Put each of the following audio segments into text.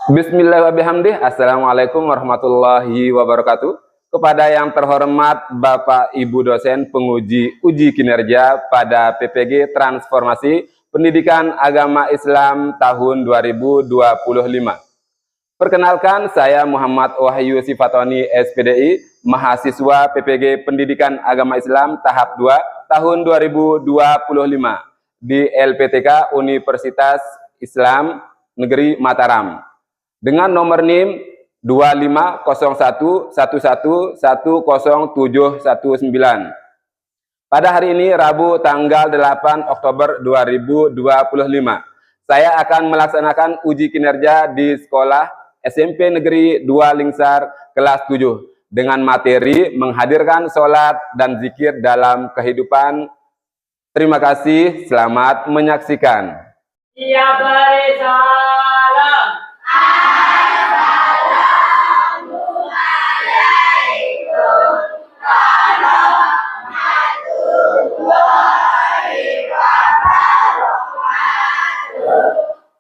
Bismillahirrahmanirrahim. Assalamualaikum warahmatullahi wabarakatuh. Kepada yang terhormat Bapak Ibu dosen penguji uji kinerja pada PPG Transformasi Pendidikan Agama Islam tahun 2025. Perkenalkan, saya Muhammad Wahyu Sifatoni SPDI, mahasiswa PPG Pendidikan Agama Islam tahap 2 tahun 2025 di LPTK Universitas Islam Negeri Mataram dengan nomor NIM 2501111079. Pada hari ini Rabu tanggal 8 Oktober 2025, saya akan melaksanakan uji kinerja di sekolah SMP Negeri 2 Lingsar kelas 7 dengan materi menghadirkan sholat dan zikir dalam kehidupan. Terima kasih, selamat menyaksikan. Siap bersalam.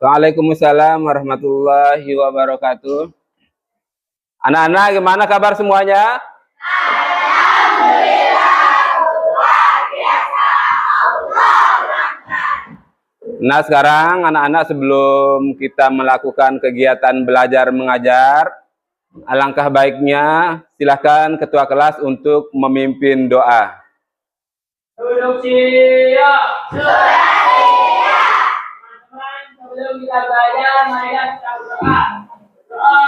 Waalaikumsalam warahmatullahi wabarakatuh. Anak-anak, gimana kabar semuanya? Nah, sekarang anak-anak, sebelum kita melakukan kegiatan belajar mengajar, alangkah baiknya silakan ketua kelas untuk memimpin doa. Duduk siap. Teman-teman, sebelum kita belajar, marilah kita berdoa. Doa.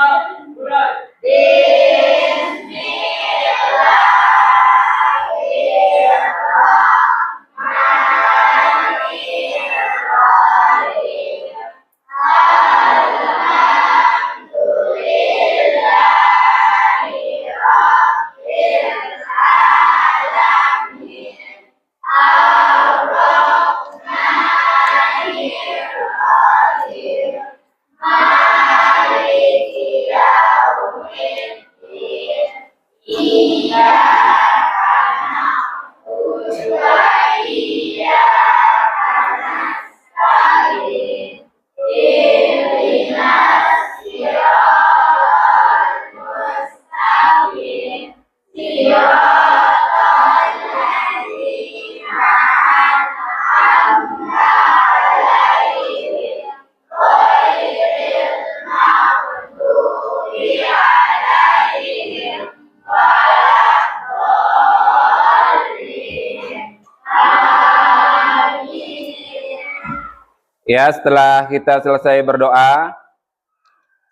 Ya, setelah kita selesai berdoa,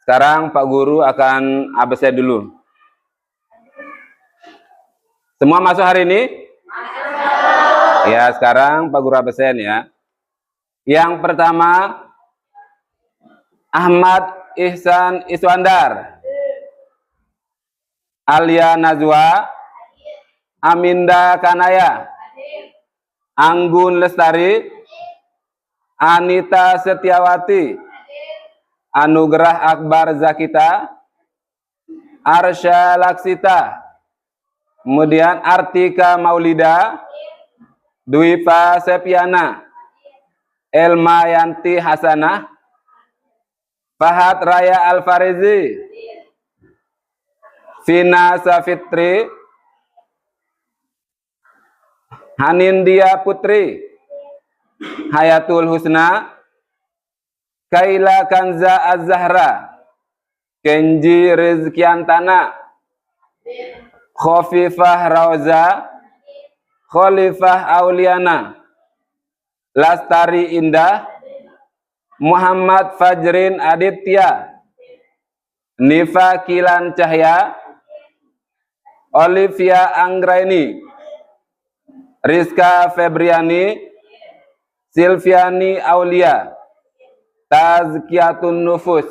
sekarang Pak Guru akan absen dulu. Semua masuk hari ini? Masuk. Ya, sekarang Pak Guru absen ya. Yang pertama, Ahmad Ihsan Iswandar, Alia Nazwa, Aminda Kanaya, Anggun Lestari, Anita Setiawati, Anugerah Akbar Zakita, Arsya Laksita, kemudian Artika Maulida, Dwipa Sepiana, Elma Yanti Hasanah, Fahad Raya Alfarezi, Vina Safitri, Hanindia Putri, Hayatul Husna, Kaila Kanza Az-Zahra, Kenji Rizkiantana, Khofifah Rauza, Khalifah Auliana, Lastari Indah, Muhammad Fajrin Aditya, Nifa Kilan Cahya, Olivia Anggraini, Rizka Febriani, Silviani Aulia, Tazkiyatun Nufus,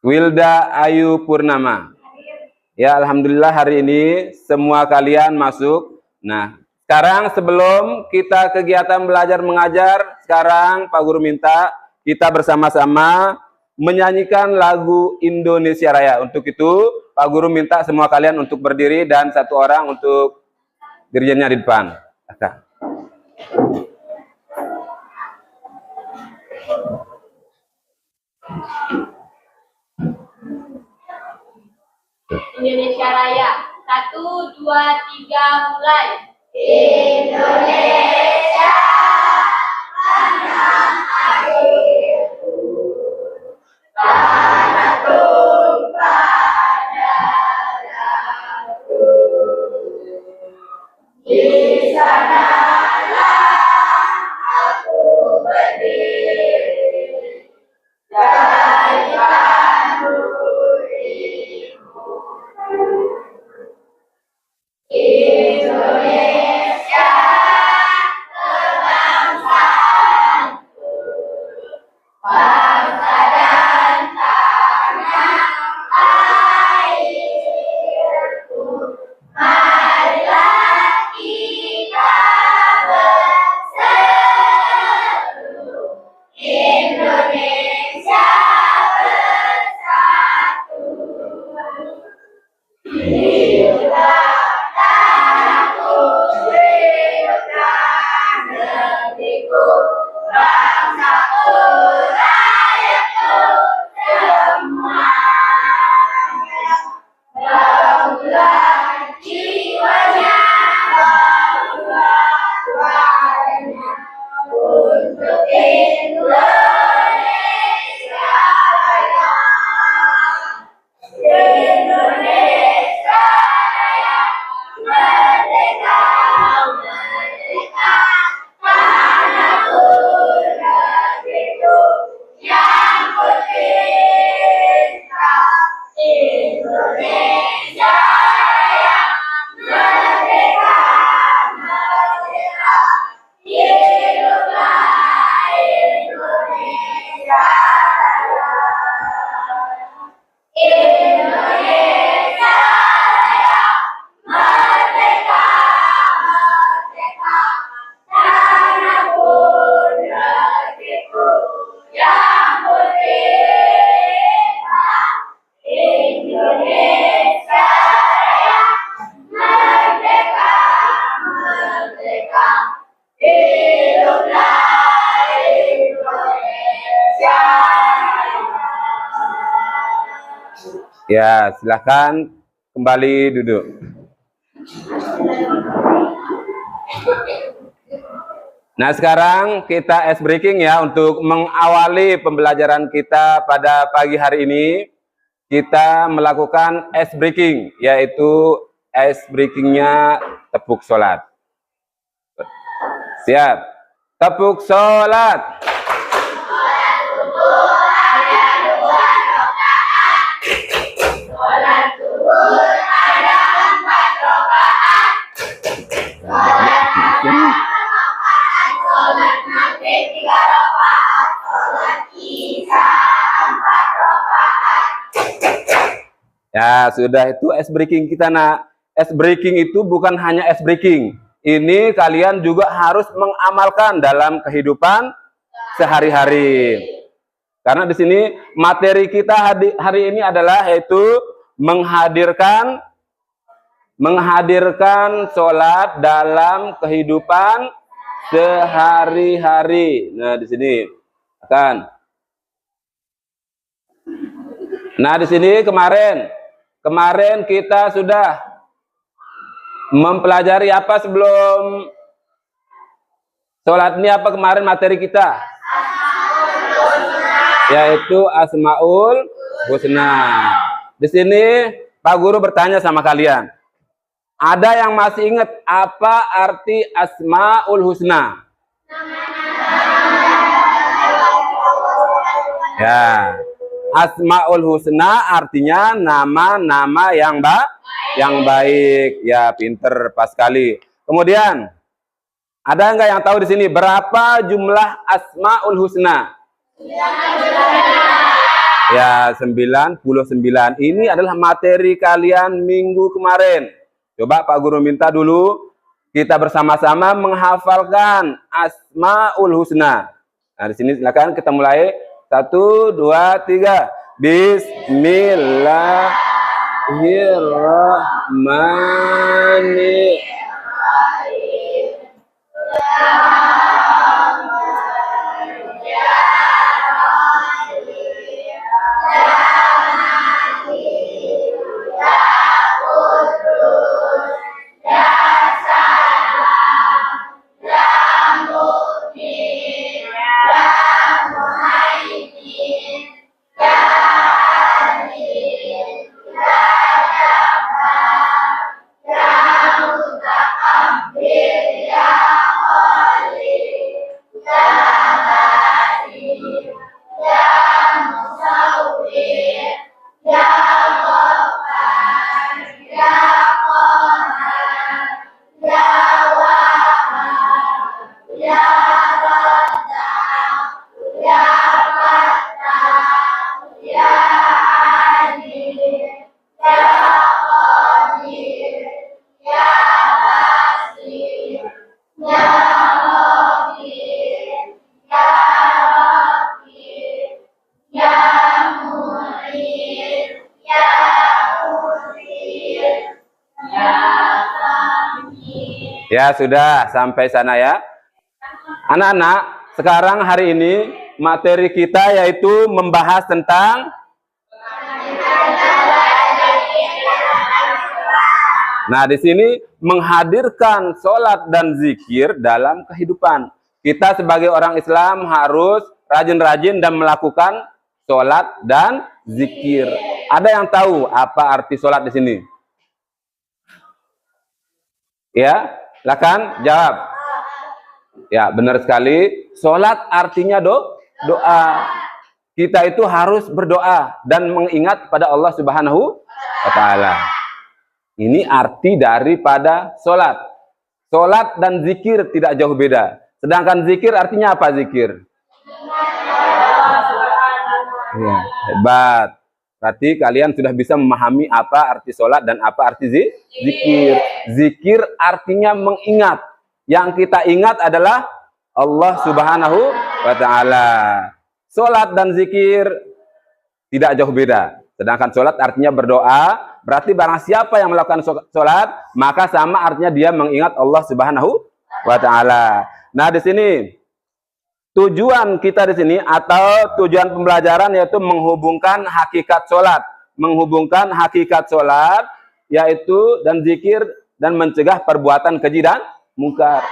Wilda Ayu Purnama. Ya, alhamdulillah hari ini semua kalian masuk. Nah, sekarang sebelum kita kegiatan belajar mengajar, sekarang Pak Guru minta kita bersama-sama menyanyikan lagu Indonesia Raya. Untuk itu, Pak Guru minta semua kalian untuk berdiri dan satu orang untuk dirinya di depan. Indonesia Raya. 1, 2, 3, mulai. Indonesia tanah airku, tanah tumpah darahku. Di sanalah aku berdiri, jadikan dirimu. Indonesia kebangsaanku, bangsa dan tanah airku. Marilah kita berseru, Indonesia bersatu. Hiduplah tanahku, hiduplah negeriku, bangsaku, rakyatku semuanya. Bangunlah jiwanya, bangunlah suaranya untuk Indonesia Raya. Indonesia Raya, merdeka, merdeka, tanahku, negeriku yang kucinta. Indonesia Raya, merdeka, merdeka, hiduplah Indonesia Raya. Indonesia Raya, merdeka, merdeka, tanahku, negeriku yang kucinta. Indonesia Raya, merdeka, merdeka, hiduplah Indonesia Raya. Ya, silahkan kembali duduk. Nah, sekarang kita ice breaking ya untuk mengawali pembelajaran kita pada pagi hari ini. Kita melakukan ice breaking, yaitu ice breakingnya tepuk sholat. Siap? Tepuk sholat. Sholat zuhur ada 4 rakaat. Sholat asar 4 rakaat. Sholat maghrib 3 rakaat. Sholat isya 4 rakaat. Ya, sudah itu ice breaking kita, nak. Ice breaking itu bukan hanya ice breaking. Ini kalian juga harus mengamalkan dalam kehidupan sehari-hari. Karena di sini materi kita hari ini adalah yaitu menghadirkan sholat dalam kehidupan sehari-hari. Nah, di sini akan. Nah, di sini kemarin kita sudah mempelajari apa sebelum sholat ini, apa kemarin materi kita? Yaitu Asmaul Husna. Di sini Pak Guru bertanya sama kalian. Ada yang masih ingat apa arti Asmaul Husna? Ya. Asmaul Husna artinya nama-nama yang baik. Ya, pinter pas sekali. Kemudian ada nggak yang tahu di sini berapa jumlah Asmaul Husna? Ya, 99. Ini adalah materi kalian minggu kemarin. Coba Pak Guru minta dulu kita bersama-sama menghafalkan Asmaul Husna. Nah, di sini silakan kita mulai. 1, 2, 3. Bismillahirrahmanirrahim. Ya Ya, sudah sampai sana ya. Anak-anak, sekarang hari ini materi kita yaitu membahas tentang di sini menghadirkan sholat dan zikir dalam kehidupan. Kita sebagai orang Islam harus rajin-rajin dan melakukan sholat dan zikir. Ada yang tahu apa arti sholat di sini? Ya, silakan jawab. Ya, benar sekali. Sholat artinya doa. Kita itu harus berdoa dan mengingat pada Allah Subhanahu wa Ta'ala. Ini arti daripada sholat. Sholat dan zikir tidak jauh beda. Sedangkan zikir artinya apa zikir? Ya, hebat. Berarti kalian sudah bisa memahami apa arti sholat dan apa arti zikir. Zikir artinya mengingat. Yang kita ingat adalah Allah Subhanahu wa Ta'ala. Sholat dan zikir tidak jauh beda. Sedangkan sholat artinya berdoa. Berarti barang siapa yang melakukan sholat, maka sama artinya dia mengingat Allah Subhanahu wa Ta'ala. Nah, di sini tujuan kita di sini atau tujuan pembelajaran yaitu menghubungkan hakikat sholat. Menghubungkan hakikat sholat yaitu dan zikir dan mencegah perbuatan keji dan mungkar.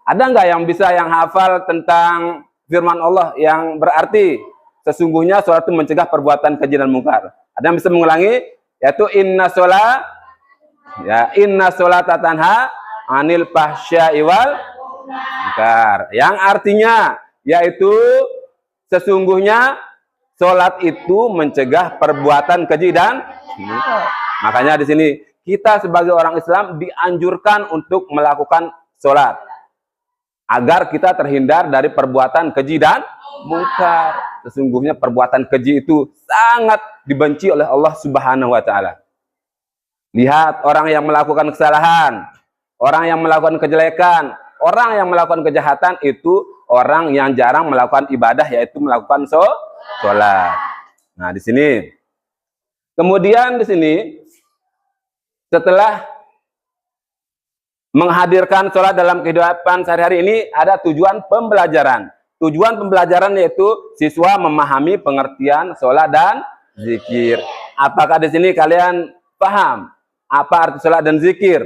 Ada nggak yang bisa yang hafal tentang firman Allah yang berarti sesungguhnya sholat itu mencegah perbuatan keji dan mungkar? Ada yang bisa mengulangi? Yaitu inna sholata tanha anil fahsya'i wal munkar. Yang artinya yaitu sesungguhnya sholat itu mencegah perbuatan keji dan mungkar. Makanya di sini kita sebagai orang Islam dianjurkan untuk melakukan sholat agar kita terhindar dari perbuatan keji dan mungkar. Sesungguhnya perbuatan keji itu sangat dibenci oleh Allah Subhanahu wa Ta'ala. Lihat orang yang melakukan kesalahan, orang yang melakukan kejelekan, orang yang melakukan kejahatan itu orang yang jarang melakukan ibadah yaitu melakukan sholat. Nah, di sini. Kemudian di sini setelah menghadirkan sholat dalam kehidupan sehari-hari ini ada tujuan pembelajaran. Tujuan pembelajaran yaitu siswa memahami pengertian sholat dan zikir. Apakah di sini kalian paham apa arti sholat dan zikir?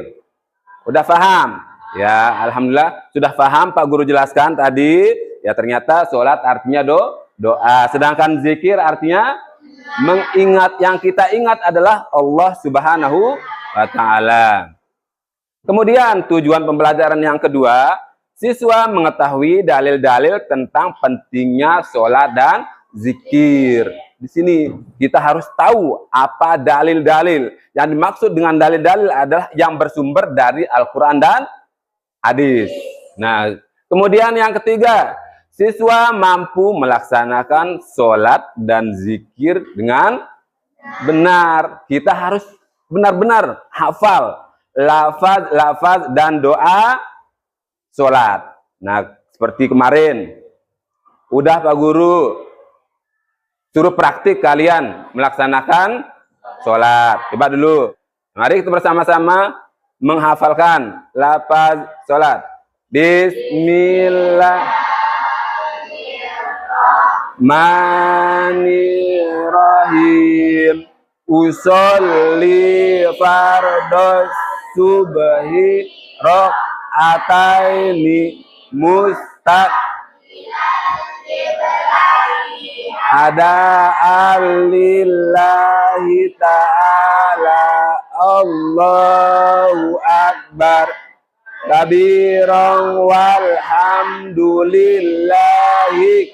Udah paham? Ya, alhamdulillah sudah paham. Pak Guru jelaskan tadi. Ya, ternyata sholat artinya doa. Sedangkan zikir artinya mengingat. Yang kita ingat adalah Allah Subhanahu wa Ta'ala. Kemudian tujuan pembelajaran yang kedua, siswa mengetahui dalil-dalil tentang pentingnya sholat dan zikir. Di sini kita harus tahu apa dalil-dalil. Yang dimaksud dengan dalil-dalil adalah yang bersumber dari Al-Quran dan hadis. Nah, kemudian yang ketiga, siswa mampu melaksanakan sholat dan zikir dengan benar. Kita harus benar-benar hafal lafaz dan doa sholat. Nah, seperti kemarin, udah Pak Guru suruh praktik kalian melaksanakan sholat. Coba dulu. Mari kita bersama-sama menghafalkan lafaz sholat. Bismillahirrahmanirrahim. Usolli fardos subhi rok'ataini mustaq ada alillahi ta'ala Allahu akbar kabiran walhamdulillahi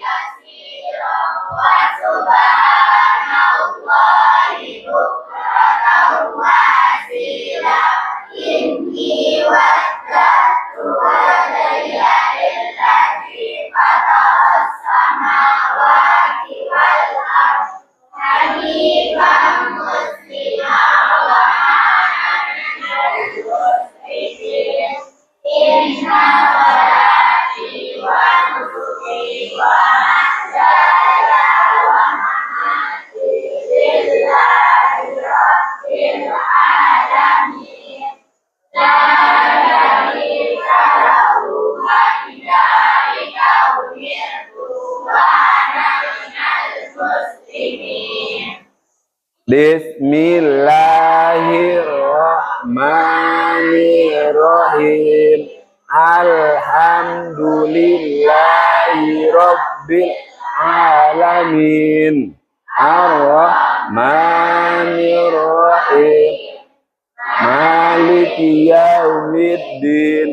Bismillahirrahmanirrahim. Alhamdulillahi rabbil alamin. Ar-Rahmanir-Rahim. Maliki yaumiddin.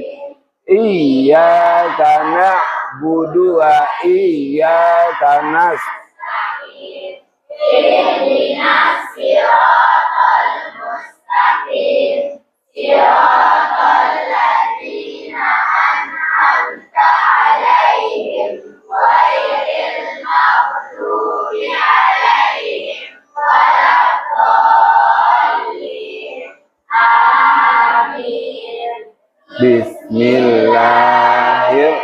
Iyyaka na'budu wa iyyaka nasta'in. Bismillahirrahmanirrahim.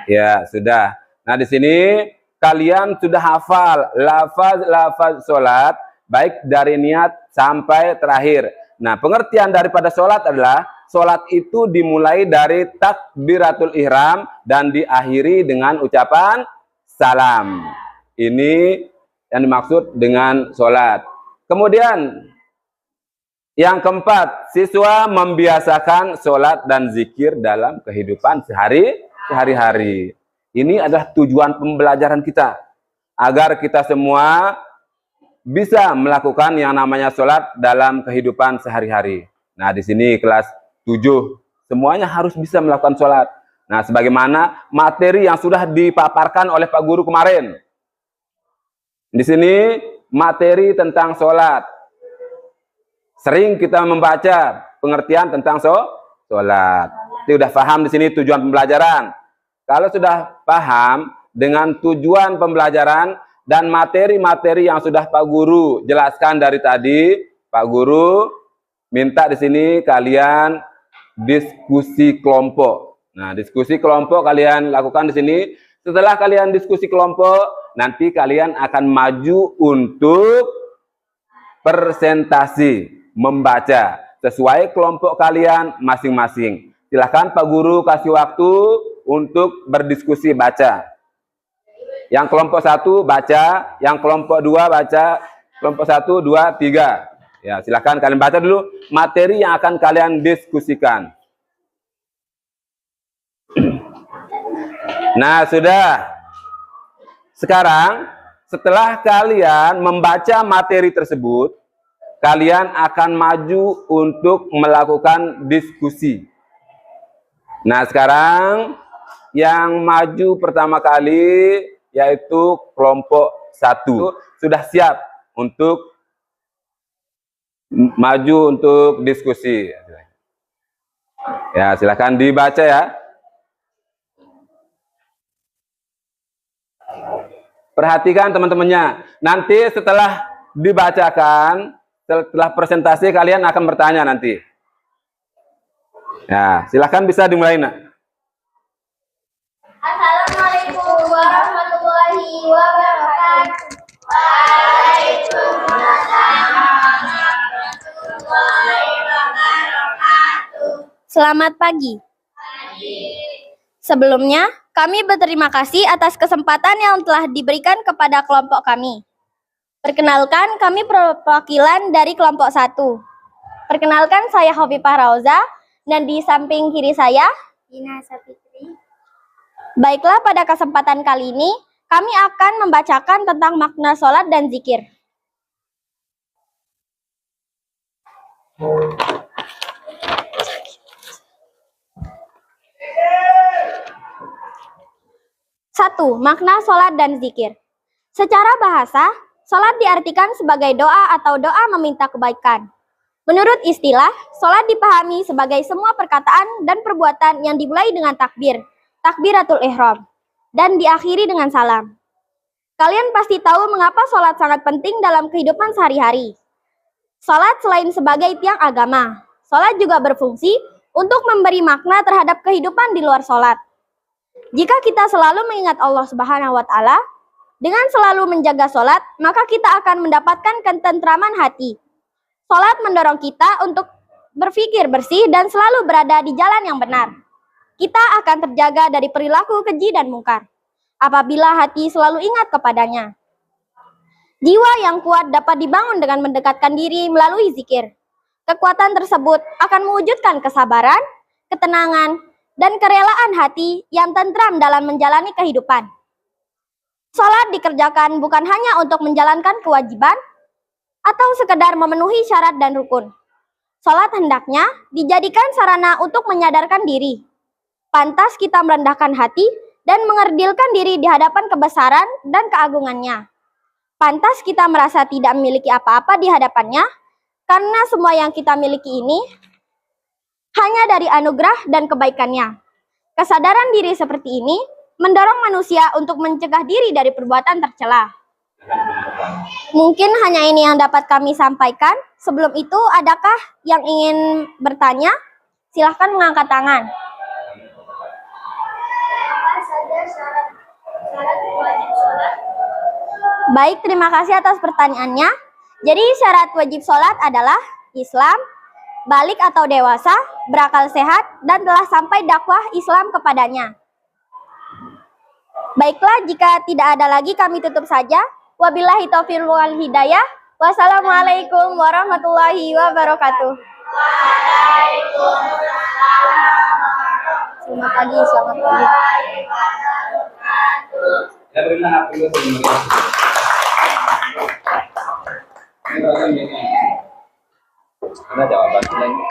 Ya, sudah. Nah, di sini kalian sudah hafal lafaz sholat, baik dari niat sampai terakhir. Nah, pengertian daripada sholat adalah, sholat itu dimulai dari takbiratul ihram dan diakhiri dengan ucapan salam. Ini yang dimaksud dengan sholat. Kemudian, yang keempat, siswa membiasakan sholat dan zikir dalam kehidupan sehari-hari. Ini adalah tujuan pembelajaran kita, agar kita semua bisa melakukan yang namanya sholat dalam kehidupan sehari-hari. Nah, di sini kelas 7, semuanya harus bisa melakukan sholat. Nah, sebagaimana materi yang sudah dipaparkan oleh Pak Guru kemarin. Di sini materi tentang sholat. Sering kita membaca pengertian tentang sholat. Itu sudah paham di sini tujuan pembelajaran. Kalau sudah paham dengan tujuan pembelajaran dan materi-materi yang sudah Pak Guru jelaskan dari tadi, Pak Guru minta di sini kalian diskusi kelompok. Nah, diskusi kelompok kalian lakukan di sini. Setelah kalian diskusi kelompok, nanti kalian akan maju untuk presentasi membaca sesuai kelompok kalian masing-masing. Silahkan Pak Guru kasih waktu untuk berdiskusi baca. Yang kelompok 1 baca, yang kelompok 2 baca, kelompok 1, 2, 3. Ya, silahkan kalian baca dulu materi yang akan kalian diskusikan. Nah, sudah. Sekarang, setelah kalian membaca materi tersebut, kalian akan maju untuk melakukan diskusi. Nah, sekarang yang maju pertama kali yaitu kelompok 1. Sudah siap untuk maju untuk diskusi. Ya, silakan dibaca ya. Perhatikan teman-temannya. Nanti setelah dibacakan, setelah presentasi kalian akan bertanya nanti. Ya, silakan bisa dimulai, Nak. Assalamualaikum warahmatullahi wabarakatuh. Waalaikumsalam warahmatullahi wabarakatuh. Selamat pagi. Sebelumnya, kami berterima kasih atas kesempatan yang telah diberikan kepada kelompok kami. Perkenalkan, kami perwakilan dari kelompok 1. Perkenalkan, saya Hovifah Rauza, dan di samping kiri saya, Dina Sapitri. Baiklah, pada kesempatan kali ini, kami akan membacakan tentang makna sholat dan zikir. Satu, makna sholat dan zikir. Secara bahasa, sholat diartikan sebagai doa atau doa meminta kebaikan. Menurut istilah, sholat dipahami sebagai semua perkataan dan perbuatan yang dimulai dengan takbir, takbiratul ihram, dan diakhiri dengan salam. Kalian pasti tahu mengapa sholat sangat penting dalam kehidupan sehari-hari. Sholat selain sebagai tiang agama, sholat juga berfungsi untuk memberi makna terhadap kehidupan di luar sholat. Jika kita selalu mengingat Allah Subhanahu wa Ta'ala, dengan selalu menjaga sholat, maka kita akan mendapatkan ketentraman hati. Sholat mendorong kita untuk berpikir bersih dan selalu berada di jalan yang benar. Kita akan terjaga dari perilaku keji dan mungkar apabila hati selalu ingat kepadanya. Jiwa yang kuat dapat dibangun dengan mendekatkan diri melalui zikir. Kekuatan tersebut akan mewujudkan kesabaran, ketenangan, dan kerelaan hati yang tentram dalam menjalani kehidupan. Sholat dikerjakan bukan hanya untuk menjalankan kewajiban atau sekedar memenuhi syarat dan rukun. Sholat hendaknya dijadikan sarana untuk menyadarkan diri. Pantas kita merendahkan hati dan mengerdilkan diri di hadapan kebesaran dan keagungannya. Pantas kita merasa tidak memiliki apa-apa di hadapannya, karena semua yang kita miliki ini hanya dari anugerah dan kebaikannya. Kesadaran diri seperti ini mendorong manusia untuk mencegah diri dari perbuatan tercela. Mungkin hanya ini yang dapat kami sampaikan. Sebelum itu, adakah yang ingin bertanya? Silahkan mengangkat tangan. Baik, terima kasih atas pertanyaannya. Jadi syarat wajib sholat adalah Islam, balik atau dewasa, berakal sehat, dan telah sampai dakwah Islam kepadanya. Baiklah, jika tidak ada lagi kami tutup saja. Wabillahi taufiq wal hidayah. Wassalamualaikum warahmatullahi wabarakatuh. Selamat pagi, selamat pagi. Ya, berilah hak dulu sebenarnya. Ada jawaban lagi?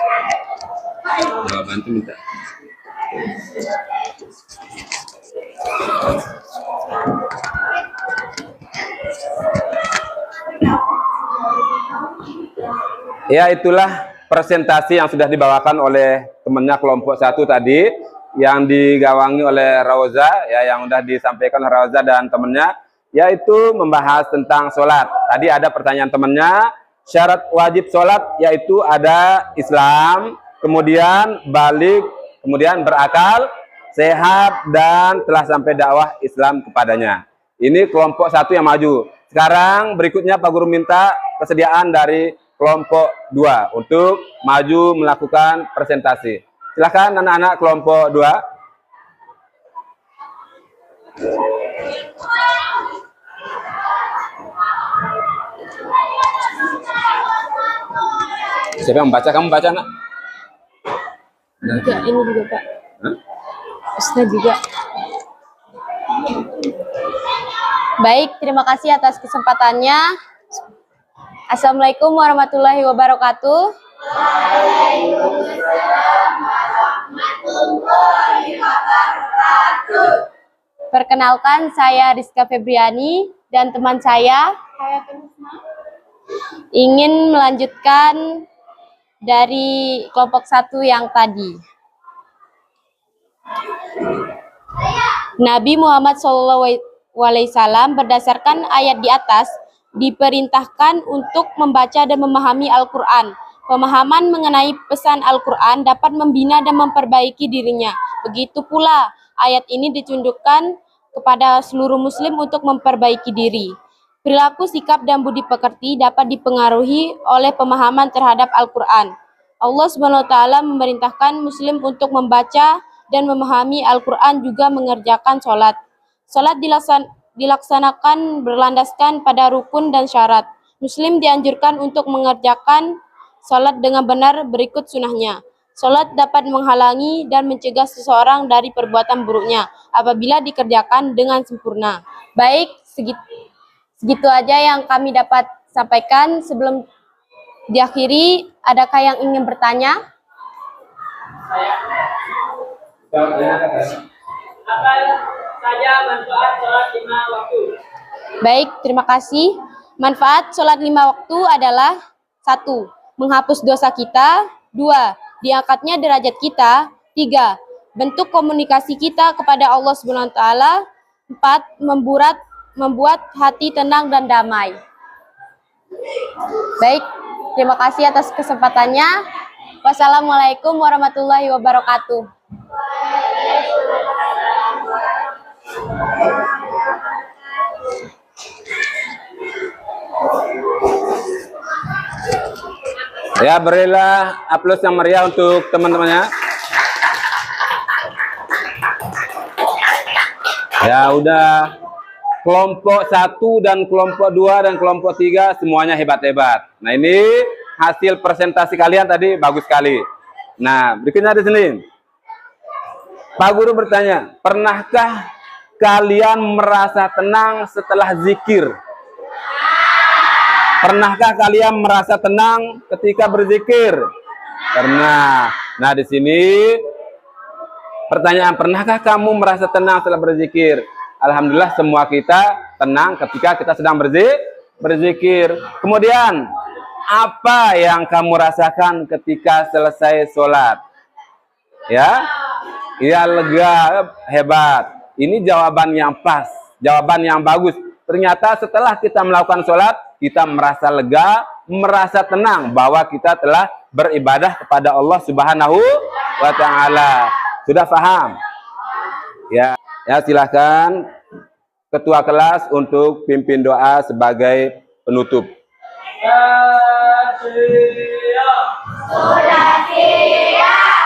Jawaban itu minta. Ya, itulah presentasi yang sudah dibawakan oleh temannya kelompok 1 tadi, yang digawangi oleh Rauza, ya, yang sudah disampaikan oleh Rauza dan temannya, yaitu membahas tentang sholat. Tadi ada pertanyaan temannya, syarat wajib sholat yaitu ada Islam, kemudian balik, kemudian berakal, sehat, dan telah sampai dakwah Islam kepadanya. Ini kelompok 1 yang maju. Sekarang berikutnya Pak Guru minta kesediaan dari kelompok 2 untuk maju melakukan presentasi. Silakan anak-anak kelompok 2. Siapa yang membaca? Kamu baca, nak? Juga, ini juga Pak. Ustaz juga. Baik, terima kasih atas kesempatannya. Assalamualaikum warahmatullahi wabarakatuh. Waalaikumsalam warahmatullahi wabarakatuh. Perkenalkan, saya Rizka Febriani dan teman saya ingin melanjutkan dari kelompok 1 yang tadi. Nabi Muhammad SAW berdasarkan ayat di atas diperintahkan untuk membaca dan memahami Al-Quran. Pemahaman mengenai pesan Al-Quran dapat membina dan memperbaiki dirinya. Begitu pula ayat ini ditunjukkan kepada seluruh muslim untuk memperbaiki diri. Perilaku, sikap, dan budi pekerti dapat dipengaruhi oleh pemahaman terhadap Al-Quran. Allah SWT memerintahkan muslim untuk membaca dan memahami Al-Quran, juga mengerjakan sholat. Sholat dilaksanakan berlandaskan pada rukun dan syarat. Muslim dianjurkan untuk mengerjakan sholat dengan benar berikut sunnahnya. Sholat dapat menghalangi dan mencegah seseorang dari perbuatan buruknya apabila dikerjakan dengan sempurna. Baik, segitu aja yang kami dapat sampaikan. Sebelum diakhiri, adakah yang ingin bertanya? Apa saja manfaat sholat 5 waktu? Baik, terima kasih. Manfaat sholat 5 waktu adalah 1. Menghapus dosa kita. 2. Diangkatnya derajat kita. 3. Bentuk komunikasi kita kepada Allah Subhanahu wa taala. 4. Membuat hati tenang dan damai. Baik, terima kasih atas kesempatannya. Wassalamualaikum warahmatullahi wabarakatuh. Ya, berilah aplaus yang meriah untuk teman-temannya. Ya, udah kelompok 1 dan kelompok 2 dan kelompok 3 semuanya hebat-hebat. Nah, ini hasil presentasi kalian tadi bagus sekali. Nah, berikutnya di sini. Pak Guru bertanya, pernahkah kalian merasa tenang setelah zikir? Pernahkah kalian merasa tenang ketika berzikir? Pernah. Nah, di sini pertanyaan, pernahkah kamu merasa tenang setelah berzikir? Alhamdulillah semua kita tenang ketika kita sedang berzikir. Kemudian, apa yang kamu rasakan ketika selesai sholat? Ya, lega, hebat. Ini jawaban yang pas, jawaban yang bagus. Ternyata setelah kita melakukan sholat, kita merasa lega, merasa tenang bahwa kita telah beribadah kepada Allah Subhanahu wa taala. Sudah paham? Ya, silahkan ketua kelas untuk pimpin doa sebagai penutup. Sudah siap.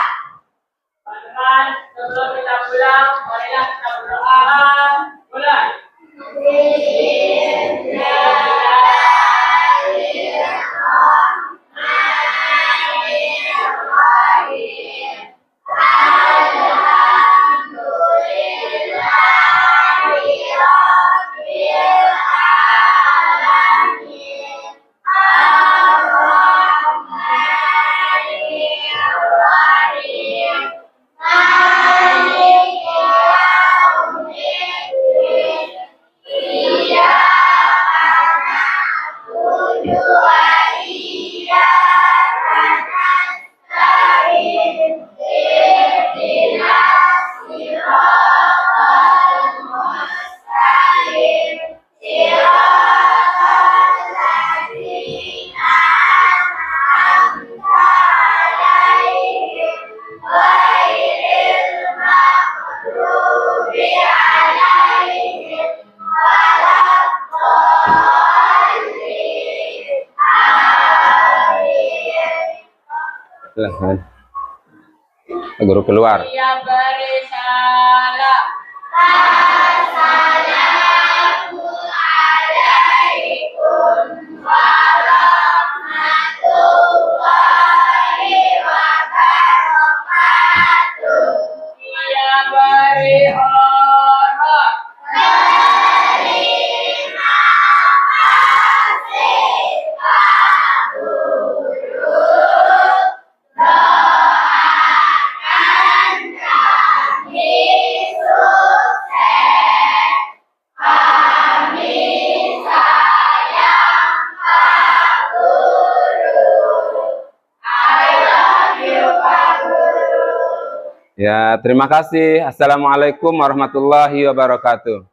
Teman-teman, sebelum kita pulang, marilah kita berdoa. Mulai. Silahkan. Guru keluar. Yang bersalah. Yang beri hormat. Ya, terima kasih. Assalamualaikum warahmatullahi wabarakatuh.